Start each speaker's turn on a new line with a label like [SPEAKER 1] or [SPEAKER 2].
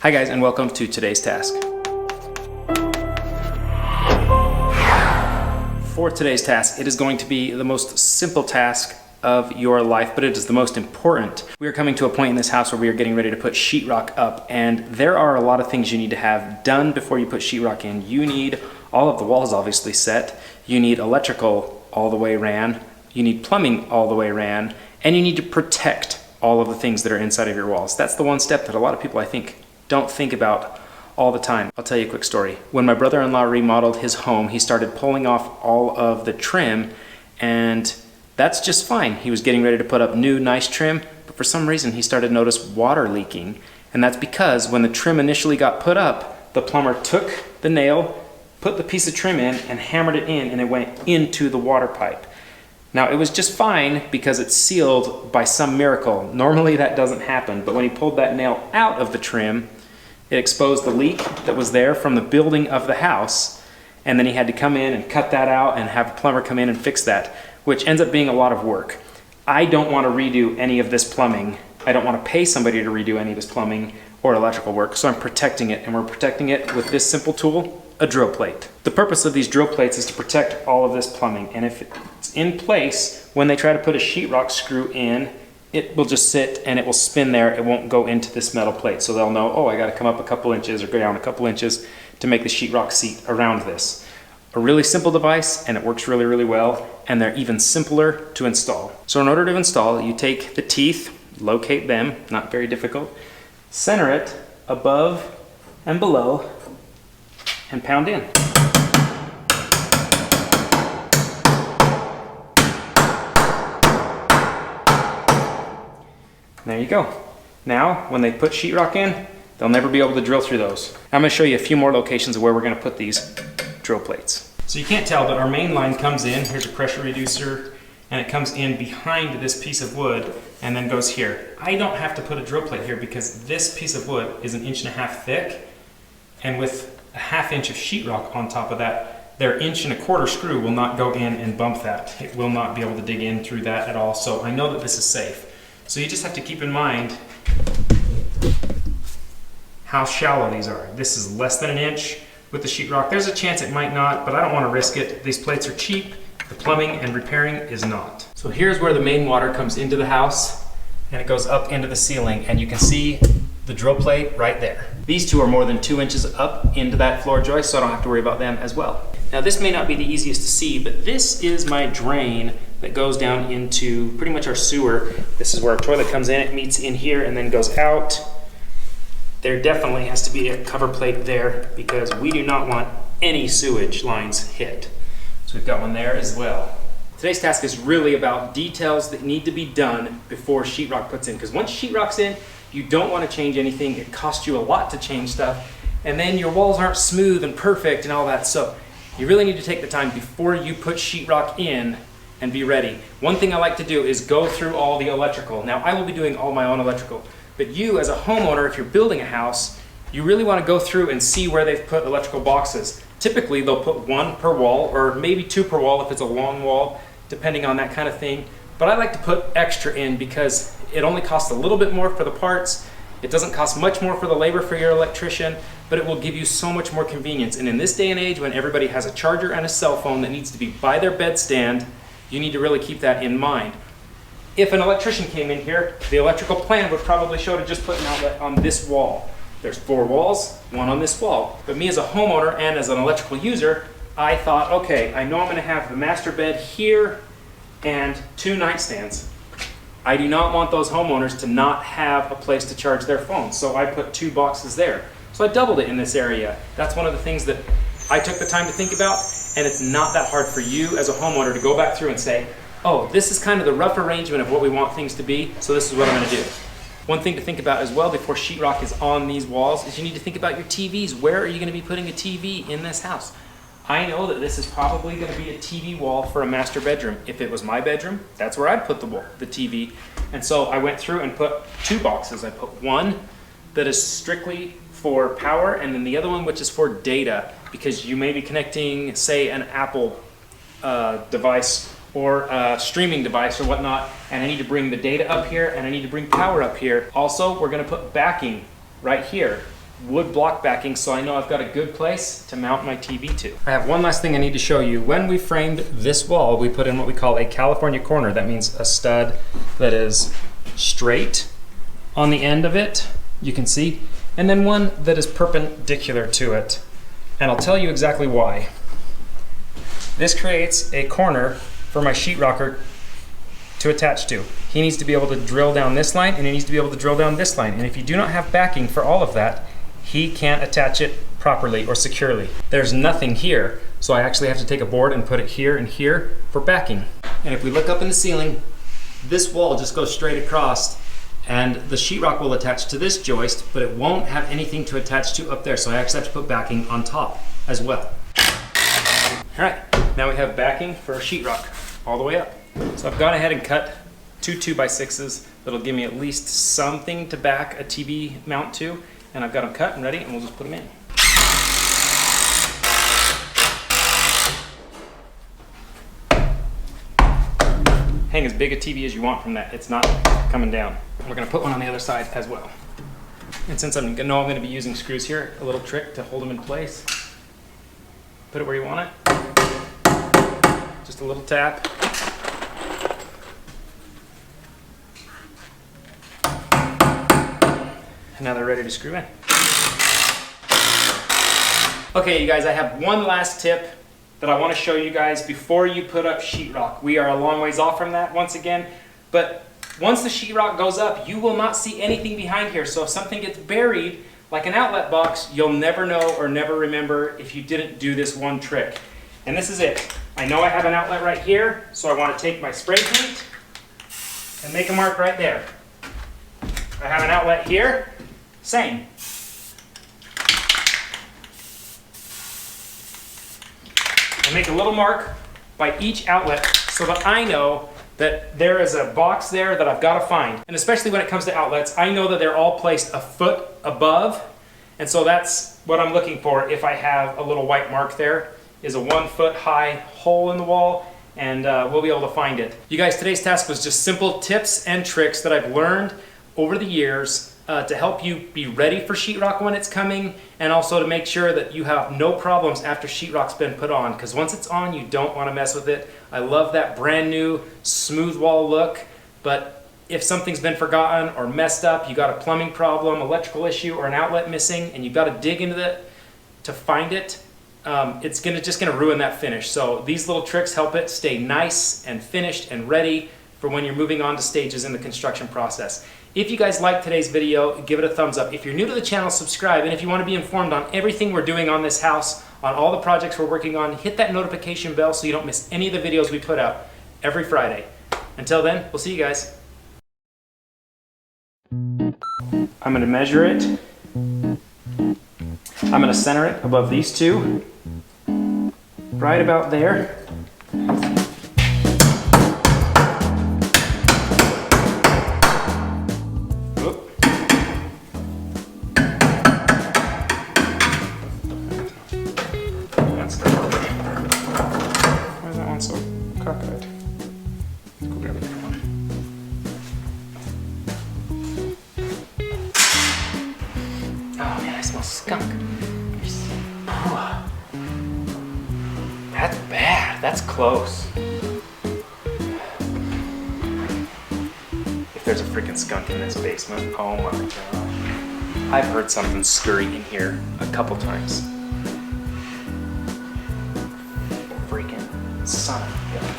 [SPEAKER 1] Hi guys, and welcome to today's task. For today's task, it is going to be the most simple task of your life, but it is the most important. We are coming to a point in this house where we are getting ready to put sheetrock up, and there are a lot of things you need to have done before you put sheetrock in. You need all of the walls obviously set, you need electrical all the way ran, you need plumbing all the way ran, and you need to protect all of the things that are inside of your walls. That's the one step that a lot of people, I think, don't think about all the time. I'll tell you a quick story. When my brother-in-law remodeled his home, he started pulling off all of the trim, and that's just fine. He was getting ready to put up new, nice trim, but for some reason he started to notice water leaking, and that's because when the trim initially got put up, the plumber took the nail, put the piece of trim in, and hammered it in, and it went into the water pipe. Now, it was just fine because it's sealed by some miracle. Normally that doesn't happen, but when he pulled that nail out of the trim, it exposed the leak that was there from the building of the house, and then he had to come in and cut that out and have a plumber come in and fix that, which ends up being a lot of work. I don't want to redo any of this plumbing. I don't want to pay somebody to redo any of this plumbing or electrical work, so I'm protecting it, and we're protecting it with this simple tool, a drill plate. The purpose of these drill plates is to protect all of this plumbing, and if it's in place, when they try to put a sheetrock screw in, it will just sit and it will spin there. It won't go into this metal plate, so they'll know, oh, I got to come up a couple inches or go down a couple inches to make the sheetrock seat around this. A really simple device, and it works really, really well, and they're even simpler to install. So in order to install, you take the teeth, locate them, not very difficult, center it above and below, and pound in. There you go. Now, when they put sheetrock in, they'll never be able to drill through those. I'm going to show you a few more locations of where we're going to put these drill plates. So you can't tell, but our main line comes in. Here's a pressure reducer, and it comes in behind this piece of wood and then goes here. I don't have to put a drill plate here because this piece of wood is 1.5 inches thick, and with a 1/2 inch of sheetrock on top of that, their 1.25 inch screw will not go in and bump that. It will not be able to dig in through that at all, so I know that this is safe. So you just have to keep in mind how shallow these are. This is less than 1 inch with the sheetrock. There's a chance it might not, but I don't want to risk it. These plates are cheap. The plumbing and repairing is not. So here's where the main water comes into the house, and it goes up into the ceiling, and you can see the drill plate right there. These two are more than 2 inches up into that floor joist, so I don't have to worry about them as well. Now this may not be the easiest to see, but this is my drain that goes down into pretty much our sewer. This is where our toilet comes in, it meets in here and then goes out. There definitely has to be a cover plate there because we do not want any sewage lines hit. So we've got one there as well. Today's task is really about details that need to be done before sheetrock puts in, because once sheetrock's in, you don't want to change anything. It costs you a lot to change stuff, and then your walls aren't smooth and perfect and all that. So you really need to take the time before you put sheetrock in and be ready. One thing I like to do is go through all the electrical. Now I will be doing all my own electrical, but you as a homeowner, if you're building a house, you really want to go through and see where they've put electrical boxes. Typically they'll put 1 per wall, or maybe 2 per wall if it's a long wall, depending on that kind of thing. But I like to put extra in because it only costs a little bit more for the parts. It doesn't cost much more for the labor for your electrician, but it will give you so much more convenience. And in this day and age, when everybody has a charger and a cell phone that needs to be by their bedstand, you need to really keep that in mind. If an electrician came in here, the electrical plan would probably show to just put an outlet on this wall. There's 4 walls, 1 on this wall. But me as a homeowner and as an electrical user, I thought, okay, I know I'm gonna have the master bed here and 2 nightstands. I do not want those homeowners to not have a place to charge their phones, so I put 2 boxes there. So I doubled it in this area. That's one of the things that I took the time to think about, and it's not that hard for you as a homeowner to go back through and say, oh, this is kind of the rough arrangement of what we want things to be, so this is what I'm gonna do. One thing to think about as well before sheetrock is on these walls is you need to think about your TVs. Where are you gonna be putting a TV in this house? I know that this is probably going to be a TV wall for a master bedroom. If it was my bedroom, that's where I'd put the TV. And so I went through and put 2 boxes. I put one that is strictly for power, and then the other one which is for data, because you may be connecting, say, an Apple device or a streaming device or whatnot, and I need to bring the data up here and I need to bring power up here. Also, we're going to put backing right here. wood block backing, so I know I've got a good place to mount my TV to. I have one last thing I need to show you. When we framed this wall, we put in what we call a California corner. That means a stud that is straight on the end of it, you can see, and then one that is perpendicular to it. And I'll tell you exactly why. This creates a corner for my sheetrocker to attach to. He needs to be able to drill down this line, and he needs to be able to drill down this line. And if you do not have backing for all of that, he can't attach it properly or securely. There's nothing here, so I actually have to take a board and put it here and here for backing. And if we look up in the ceiling, this wall just goes straight across, and the sheetrock will attach to this joist, but it won't have anything to attach to up there, so I actually have to put backing on top as well. All right, now we have backing for our sheetrock all the way up. So I've gone ahead and cut two 2x6s that'll give me at least something to back a TV mount to, and I've got them cut and ready, and we'll just put them in. Hang as big a TV as you want from that. It's not coming down. We're gonna put one on the other side as well. And since I know I'm gonna be using screws here, a little trick to hold them in place. Put it where you want it. Just a little tap. And now they're ready to screw in. Okay, you guys, I have one last tip that I want to show you guys before you put up sheetrock. We are a long ways off from that once again, but once the sheetrock goes up, you will not see anything behind here. So if something gets buried, like an outlet box, you'll never know or never remember if you didn't do this one trick. And this is it. I know I have an outlet right here, so I want to take my spray paint and make a mark right there. I have an outlet here, same. I make a little mark by each outlet so that I know that there is a box there that I've got to find. And especially when it comes to outlets, I know that they're all placed a foot above. And so that's what I'm looking for if I have a little white mark there, is a 1 foot high hole in the wall, and we'll be able to find it. You guys, today's task was just simple tips and tricks that I've learned over the years to help you be ready for sheetrock when it's coming, and also to make sure that you have no problems after sheetrock's been put on, because once it's on, you don't want to mess with it. I love that brand new smooth wall look, but if something's been forgotten or messed up, you got a plumbing problem, electrical issue, or an outlet missing, and you've got to dig into it to find it, it's just gonna ruin that finish. So these little tricks help it stay nice and finished and ready for when you're moving on to stages in the construction process. If you guys liked today's video, give it a thumbs up. If you're new to the channel, subscribe. And if you want to be informed on everything we're doing on this house, on all the projects we're working on, hit that notification bell so you don't miss any of the videos we put out every Friday. Until then, we'll see you guys. I'm going to measure it. I'm going to center it above these two, right about there. Skunk. That's bad. That's close. If there's a freaking skunk in this basement, oh my gosh. I've heard something scurry in here a couple times. Freaking son of a gun.